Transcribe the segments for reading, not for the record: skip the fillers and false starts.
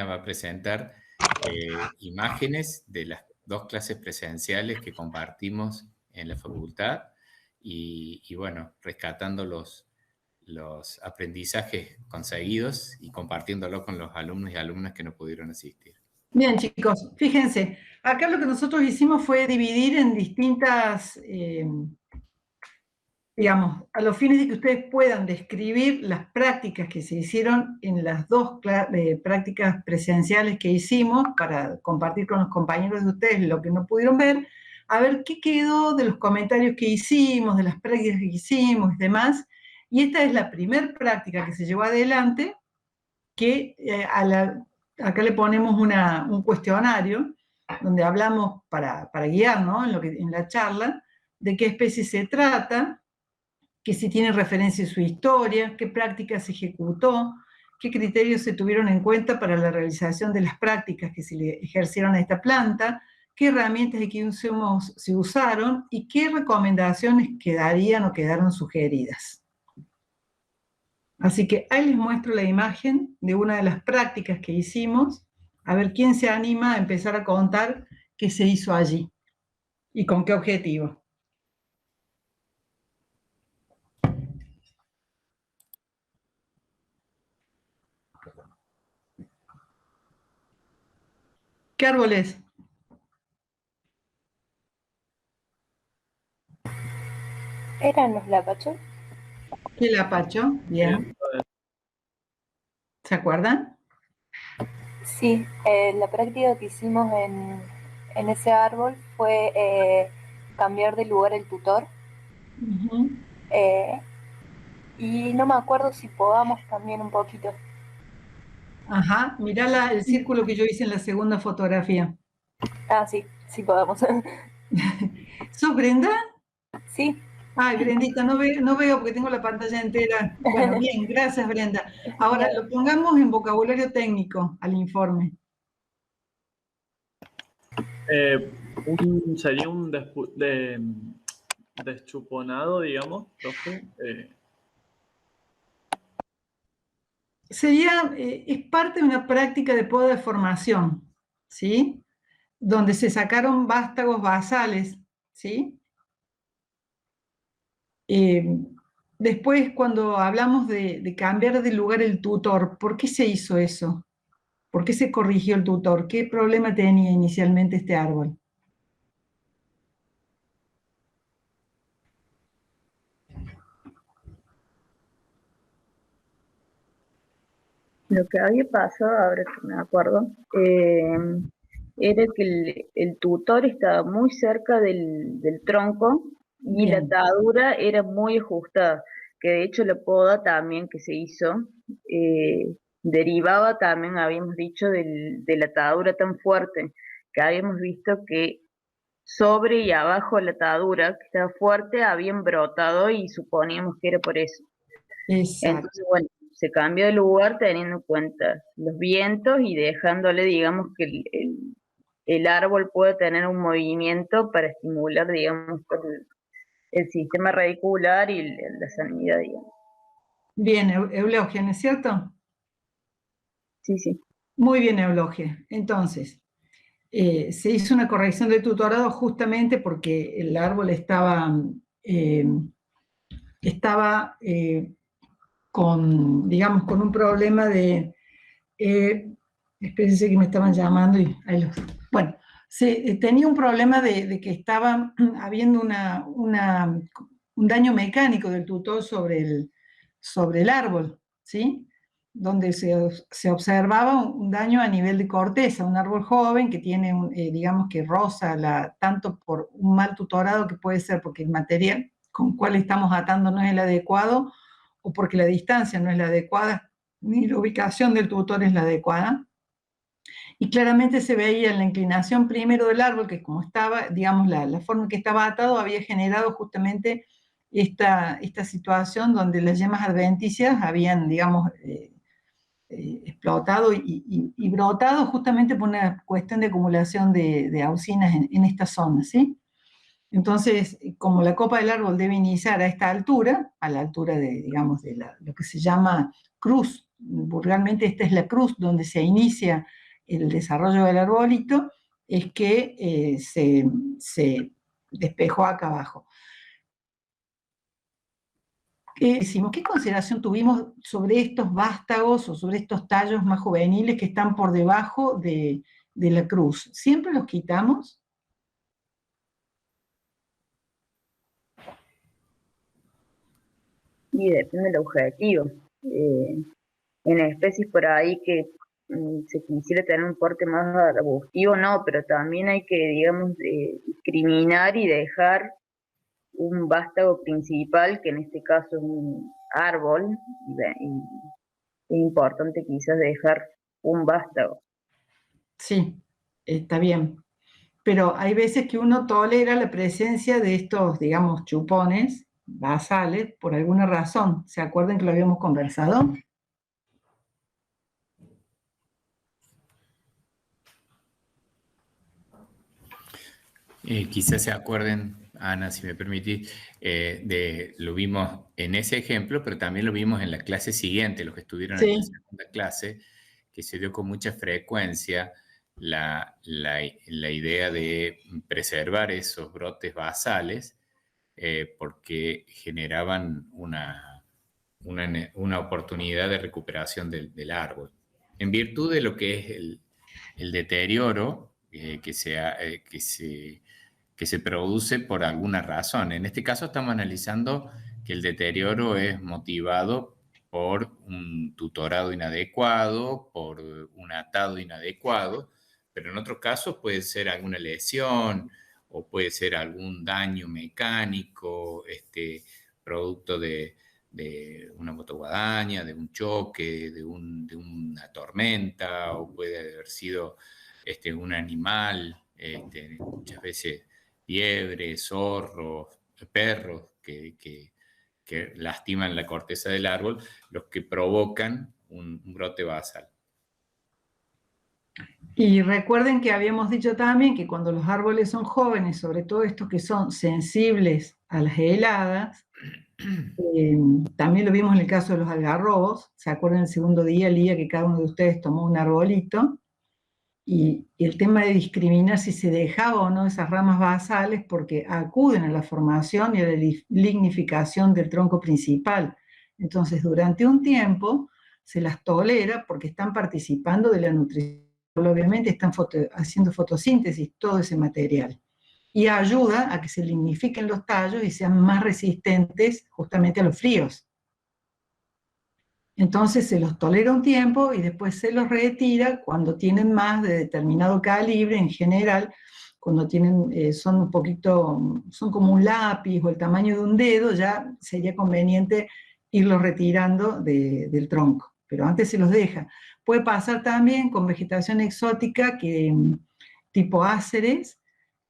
va a presentar imágenes de las 2 clases presenciales que compartimos en la facultad y bueno, rescatando los aprendizajes conseguidos y compartiéndolo con los alumnos y alumnas que no pudieron asistir. Bien, chicos, fíjense, acá lo que nosotros hicimos fue dividir en distintas, digamos, a los fines de que ustedes puedan describir las prácticas que se hicieron en las 2 prácticas presenciales que hicimos para compartir con los compañeros de ustedes lo que no pudieron ver, a ver qué quedó de los comentarios que hicimos, de las prácticas que hicimos y demás. Y esta es la primera práctica que se llevó adelante, que acá le ponemos un cuestionario donde hablamos para guiarnos en la charla de qué especie se trata, que si tiene referencia a su historia, qué práctica se ejecutó, qué criterios se tuvieron en cuenta para la realización de las prácticas que se le ejercieron a esta planta, qué herramientas y qué insumos se usaron y qué recomendaciones quedarían o quedaron sugeridas. Así que ahí les muestro la imagen de una de las prácticas que hicimos, a ver quién se anima a empezar a contar qué se hizo allí y con qué objetivo. ¿Qué árbol es? ¿Eran los lapachos? ¿Qué lapacho? Bien. ¿Se acuerdan? Sí, la práctica que hicimos en ese árbol fue cambiar de lugar el tutor. Y no me acuerdo si podamos también un poquito. Ajá, mirá el círculo que yo hice en la segunda fotografía. Ah, sí, sí podamos. ¿Sos Brenda? Sí. Ay, Brendita, no veo porque tengo la pantalla entera. Bueno, bien, gracias, Brenda. Ahora, lo pongamos en vocabulario técnico al informe. Sería un deschuponado, digamos, profe. Es parte de una práctica de poda de formación, ¿sí? Donde se sacaron vástagos basales, ¿sí? Después, cuando hablamos de cambiar de lugar el tutor, ¿por qué se hizo eso? ¿Por qué se corrigió el tutor? ¿Qué problema tenía inicialmente este árbol? Lo que había pasado, ahora que me acuerdo, era que el tutor estaba muy cerca del tronco y la atadura era muy ajustada, que de hecho la poda también que se hizo derivaba también, habíamos dicho, de la atadura tan fuerte, que habíamos visto que sobre y abajo de la atadura, que estaba fuerte, habían brotado y suponíamos que era por eso. Exacto. Entonces, bueno, se cambió de lugar teniendo en cuenta los vientos y dejándole, digamos, que el árbol puede tener un movimiento para estimular, digamos, el sistema radicular y la sanidad, digamos. Bien, Eulogia, ¿no es cierto? Sí, sí. Muy bien, Eulogia. Entonces, se hizo una corrección de tutorado justamente porque el árbol estaba con, digamos, con un problema de... espérense que me estaban llamando y ahí los... Bueno, tenía un problema de que estaba habiendo un daño mecánico del tutor sobre el árbol, ¿sí? Donde se observaba un daño a nivel de corteza, un árbol joven que tiene, digamos que roza tanto por un mal tutorado que puede ser porque el material con cual estamos atando no es el adecuado, o porque la distancia no es la adecuada, ni la ubicación del tutor es la adecuada. Y claramente se veía en la inclinación primero del árbol, que como estaba, digamos, la forma en que estaba atado había generado justamente esta situación donde las yemas adventicias habían, digamos, explotado y brotado justamente por una cuestión de acumulación de auxinas en esta zona, ¿sí? Entonces, como la copa del árbol debe iniciar a esta altura, a la altura de, digamos, de lo que se llama cruz vulgarmente esta es la cruz donde se inicia el desarrollo del arbolito, es que se despejó acá abajo. ¿Qué consideración tuvimos sobre estos vástagos o sobre estos tallos más juveniles que están por debajo de la cruz? ¿Siempre los quitamos? Y depende del objetivo. En especies por ahí que se quisiera tener un porte más arbustivo, no, pero también hay que, digamos, discriminar y dejar un vástago principal, que en este caso es un árbol, y es importante quizás dejar un vástago. Sí, está bien. Pero hay veces que uno tolera la presencia de estos, digamos, chupones basales por alguna razón. ¿Se acuerdan que lo habíamos conversado? Quizás se acuerden, Ana, si me permitís, lo vimos en ese ejemplo, pero también lo vimos en la clase siguiente, los que estuvieron en la segunda clase, que se dio con mucha frecuencia la idea de preservar esos brotes basales porque generaban una oportunidad de recuperación del árbol. En virtud de lo que es el deterioro que se produce por alguna razón. En este caso estamos analizando que el deterioro es motivado por un tutorado inadecuado, por un atado inadecuado, pero en otros casos puede ser alguna lesión o puede ser algún daño mecánico, producto de una motoguadaña, de un choque, de una tormenta, o puede haber sido un animal, muchas veces liebres, zorros, perros que lastiman la corteza del árbol, los que provocan un brote basal. Y recuerden que habíamos dicho también que cuando los árboles son jóvenes, sobre todo estos que son sensibles a las heladas, también lo vimos en el caso de los algarrobos. ¿Se acuerdan el segundo día, el día que cada uno de ustedes tomó un arbolito? Y el tema de discriminar si se dejaba o no esas ramas basales porque acuden a la formación y a la lignificación del tronco principal. Entonces, durante un tiempo se las tolera porque están participando de la nutrición. Obviamente están haciendo fotosíntesis todo ese material. Y ayuda a que se lignifiquen los tallos y sean más resistentes justamente a los fríos. Entonces se los tolera un tiempo y después se los retira cuando tienen más de determinado calibre. En general, cuando tienen, son un poquito, son como un lápiz o el tamaño de un dedo, ya sería conveniente irlos retirando del tronco. Pero antes se los deja. Puede pasar también con vegetación exótica tipo áceres,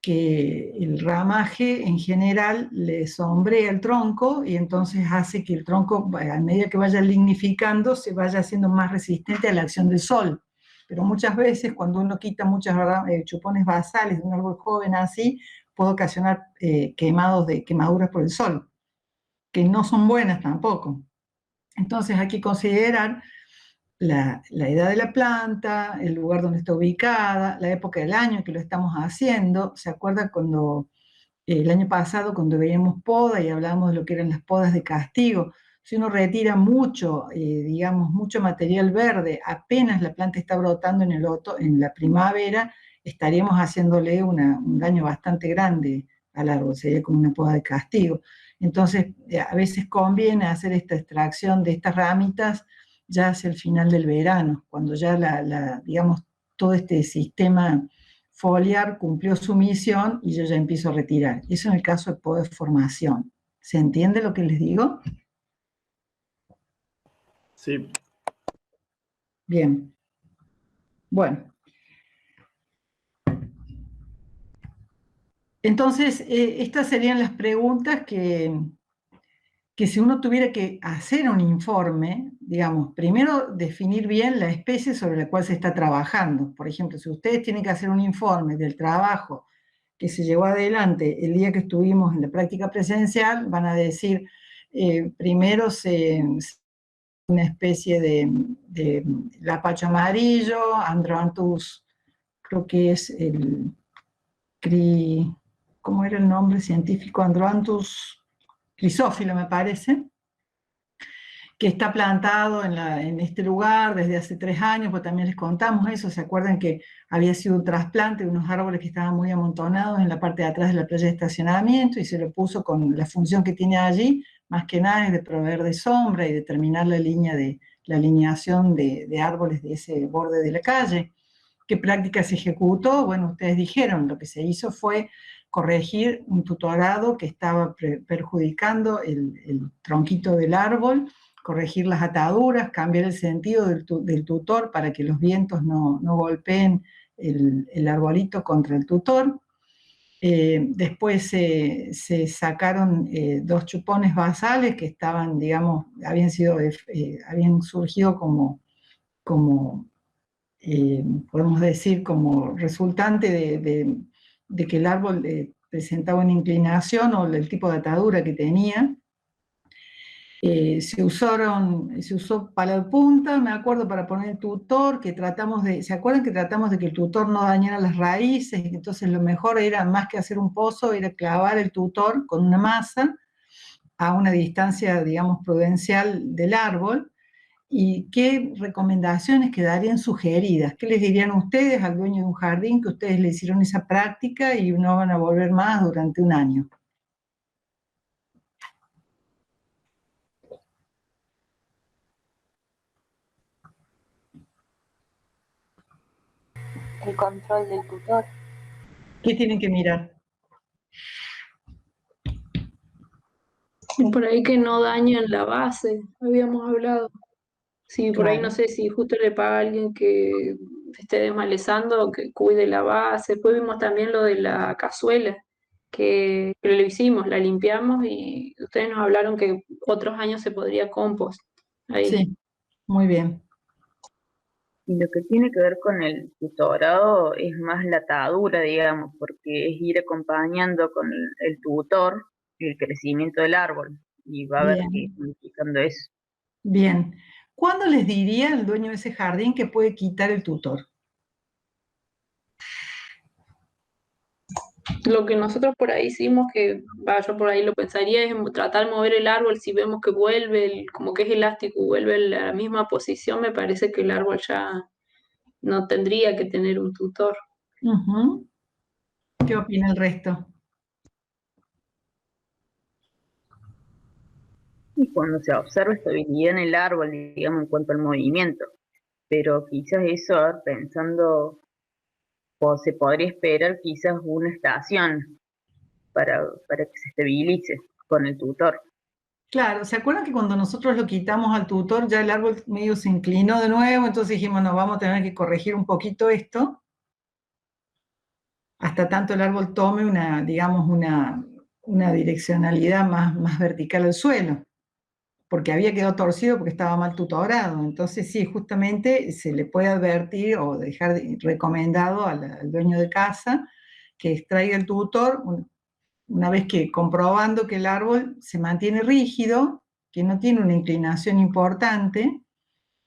que el ramaje en general le sombrea el tronco y entonces hace que el tronco, a medida que vaya lignificando, se vaya haciendo más resistente a la acción del sol. Pero muchas veces cuando uno quita muchos chupones basales de un árbol joven así, puede ocasionar quemaduras por el sol, que no son buenas tampoco. Entonces hay que considerar la edad de la planta, el lugar donde está ubicada, la época del año en que lo estamos haciendo. ¿Se acuerda cuando el año pasado, cuando veíamos poda y hablábamos de lo que eran las podas de castigo? Si uno retira mucho, digamos, mucho material verde, apenas la planta está brotando en la primavera, estaríamos haciéndole un daño bastante grande al árbol, sería como una poda de castigo. Entonces, a veces conviene hacer esta extracción de estas ramitas ya hacia el final del verano, cuando ya digamos, todo este sistema foliar cumplió su misión y yo ya empiezo a retirar. Eso en el caso de poda de formación. ¿Se entiende lo que les digo? Sí. Bien. Bueno. Entonces, estas serían las preguntas que si uno tuviera que hacer un informe, digamos, primero definir bien la especie sobre la cual se está trabajando. Por ejemplo, si ustedes tienen que hacer un informe del trabajo que se llevó adelante el día que estuvimos en la práctica presencial, van a decir, primero se una especie de lapacho amarillo, Androntus, creo que es el ¿cómo era el nombre científico? Androntus crisófilo, me parece, que está plantado en este lugar desde hace 3 años, pues también les contamos eso. ¿Se acuerdan que había sido un trasplante de unos árboles que estaban muy amontonados en la parte de atrás de la playa de estacionamiento, y se lo puso con la función que tiene allí, más que nada es de proveer de sombra y determinar la alineación de árboles de ese borde de la calle? ¿Qué práctica se ejecutó? Bueno, ustedes dijeron, lo que se hizo fue corregir un tutorado que estaba perjudicando el tronquito del árbol, corregir las ataduras, cambiar el sentido del tutor para que los vientos no golpeen el arbolito contra el tutor. Después se sacaron 2 chupones basales que estaban, digamos, habían surgido como podemos decir, como resultante de que el árbol presentaba una inclinación o el tipo de atadura que tenía. Se usó pala de punta, me acuerdo, para poner el tutor, ¿se acuerdan que tratamos de que el tutor no dañara las raíces? Entonces lo mejor era, más que hacer un pozo, era clavar el tutor con una masa a una distancia, digamos, prudencial del árbol. ¿Y qué recomendaciones quedarían sugeridas? ¿Qué les dirían ustedes al dueño de un jardín que ustedes le hicieron esa práctica y no van a volver más durante un año? El control del tutor. ¿Qué tienen que mirar? Y por ahí que no dañen la base, habíamos hablado. Sí, por ahí Claro. no sé si justo le paga a alguien que esté desmalezando, que cuide la base. Después vimos también lo de la cazuela, que lo hicimos, la limpiamos y ustedes nos hablaron que otros años se podría compost ahí. Sí, muy bien. Y lo que tiene que ver con el tutorado es más la atadura, digamos, porque es ir acompañando con el tutor el crecimiento del árbol, y va a ver que Bien. modificando eso. Bien. ¿Cuándo les diría el dueño de ese jardín que puede quitar el tutor? Lo que nosotros por ahí hicimos, yo por ahí lo pensaría, es tratar de mover el árbol. Si vemos que vuelve, como que es elástico, vuelve a la misma posición, me parece que el árbol ya no tendría que tener un tutor. Uh-huh. ¿Qué opina el resto? Y cuando se observa estabilidad en el árbol, digamos, en cuanto al movimiento, pero quizás eso, a ver, pensando, o se podría esperar quizás una estación para que se estabilice con el tutor. Claro, ¿se acuerdan que cuando nosotros lo quitamos al tutor ya el árbol medio se inclinó de nuevo? Entonces dijimos, no, vamos a tener que corregir un poquito esto, hasta tanto el árbol tome digamos, una direccionalidad más vertical al suelo, porque había quedado torcido porque estaba mal tutorado. Entonces sí, justamente se le puede advertir o dejar recomendado al dueño de casa que extraiga el tutor una vez que comprobando que el árbol se mantiene rígido, que no tiene una inclinación importante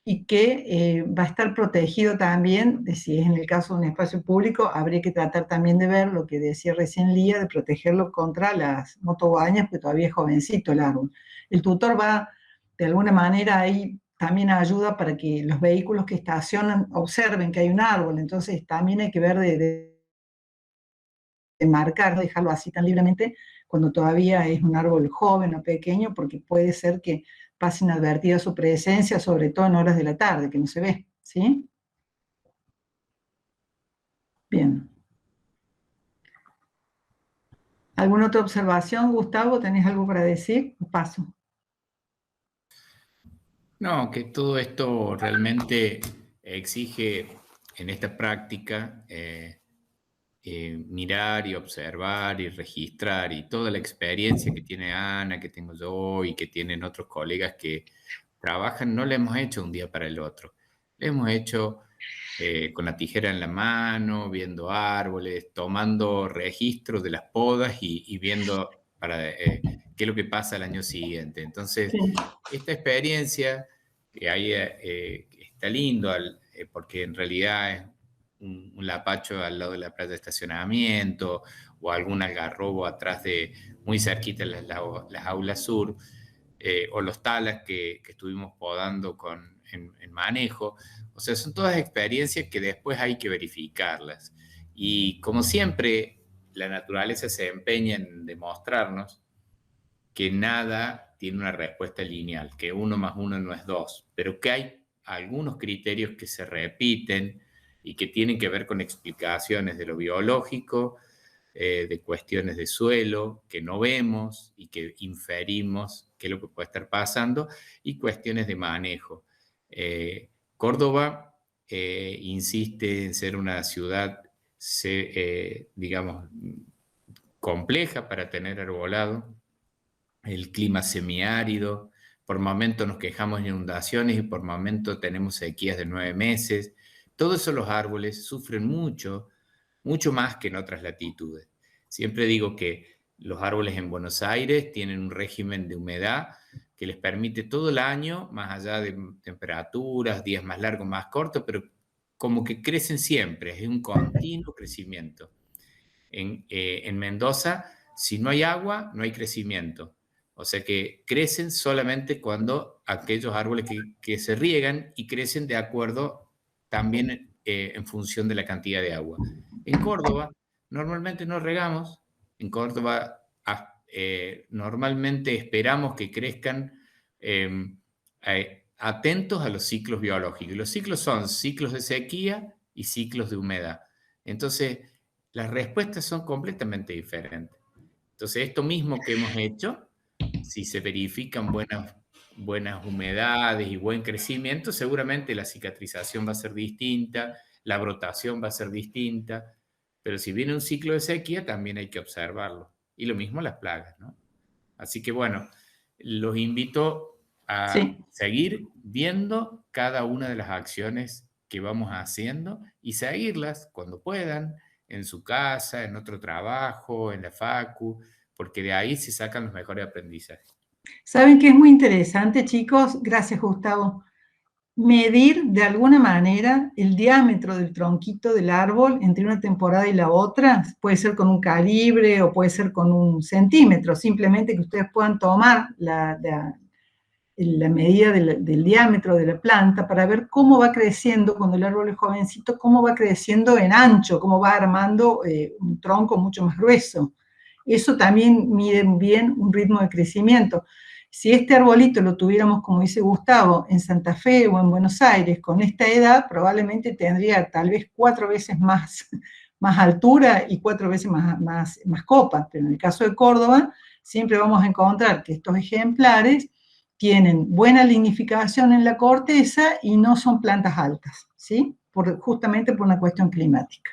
y que va a estar protegido también, si es en el caso de un espacio público, habría que tratar también de ver lo que decía recién Lía, de protegerlo contra las motoguadañas, porque todavía es jovencito el árbol. El tutor va, de alguna manera, ahí también ayuda para que los vehículos que estacionan observen que hay un árbol. Entonces también hay que ver de marcar, no dejarlo así tan libremente cuando todavía es un árbol joven o pequeño, porque puede ser que pase inadvertida su presencia, sobre todo en horas de la tarde, que no se ve, ¿sí? Bien. ¿Alguna otra observación, Gustavo? ¿Tenés algo para decir? Paso. No, que todo esto realmente exige en esta práctica mirar y observar y registrar, y toda la experiencia que tiene Ana, que tengo yo y que tienen otros colegas que trabajan, no la hemos hecho un día para el otro. La hemos hecho con la tijera en la mano, viendo árboles, tomando registros de las podas y viendo qué es lo que pasa el año siguiente. Entonces, Sí. esta experiencia que ahí está lindo, porque en realidad es un lapacho al lado de la playa de estacionamiento, o algún algarrobo atrás muy cerquita de las aulas sur, o los talas que estuvimos podando en manejo. O sea, son todas experiencias que después hay que verificarlas. Y como siempre, la naturaleza se empeña en demostrarnos que nada tiene una respuesta lineal, que 1 más 1 no es 2, pero que hay algunos criterios que se repiten y que tienen que ver con explicaciones de lo biológico, de cuestiones de suelo que no vemos y que inferimos qué es lo que puede estar pasando, y cuestiones de manejo. Córdoba insiste en ser una ciudad, digamos, compleja para tener arbolado, el clima semiárido, por momentos nos quejamos de inundaciones y por momentos tenemos sequías de 9 meses. Todos esos los árboles sufren mucho, mucho más que en otras latitudes. Siempre digo que los árboles en Buenos Aires tienen un régimen de humedad que les permite todo el año, más allá de temperaturas, días más largos, más cortos, pero como que crecen siempre, es un continuo crecimiento. En Mendoza, si no hay agua, no hay crecimiento. O sea que crecen solamente cuando aquellos árboles que se riegan, y crecen de acuerdo también en función de la cantidad de agua. En Córdoba normalmente no regamos, en Córdoba normalmente esperamos que crezcan atentos a los ciclos biológicos. Los ciclos son ciclos de sequía y ciclos de humedad. Entonces, las respuestas son completamente diferentes. Entonces, esto mismo que hemos hecho, si se verifican buenas humedades y buen crecimiento, seguramente la cicatrización va a ser distinta, la brotación va a ser distinta, pero si viene un ciclo de sequía, también hay que observarlo. Y lo mismo las plagas, ¿no? Así que bueno, los invito a seguir viendo cada una de las acciones que vamos haciendo y seguirlas cuando puedan, en su casa, en otro trabajo, en la facu, porque de ahí se sacan los mejores aprendizajes. ¿Saben qué es muy interesante, chicos? Gracias, Gustavo. Medir de alguna manera el diámetro del tronquito del árbol entre una temporada y la otra. Puede ser con un calibre o puede ser con un centímetro, simplemente que ustedes puedan tomar la medida del diámetro de la planta para ver cómo va creciendo cuando el árbol es jovencito, cómo va creciendo en ancho, cómo va armando un tronco mucho más grueso. Eso también mide bien un ritmo de crecimiento. Si este arbolito lo tuviéramos, como dice Gustavo, en Santa Fe o en Buenos Aires, con esta edad, probablemente tendría tal vez 4 veces más altura y 4 veces más copa. Pero en el caso de Córdoba, siempre vamos a encontrar que estos ejemplares tienen buena lignificación en la corteza y no son plantas altas, ¿sí? Justamente por una cuestión climática.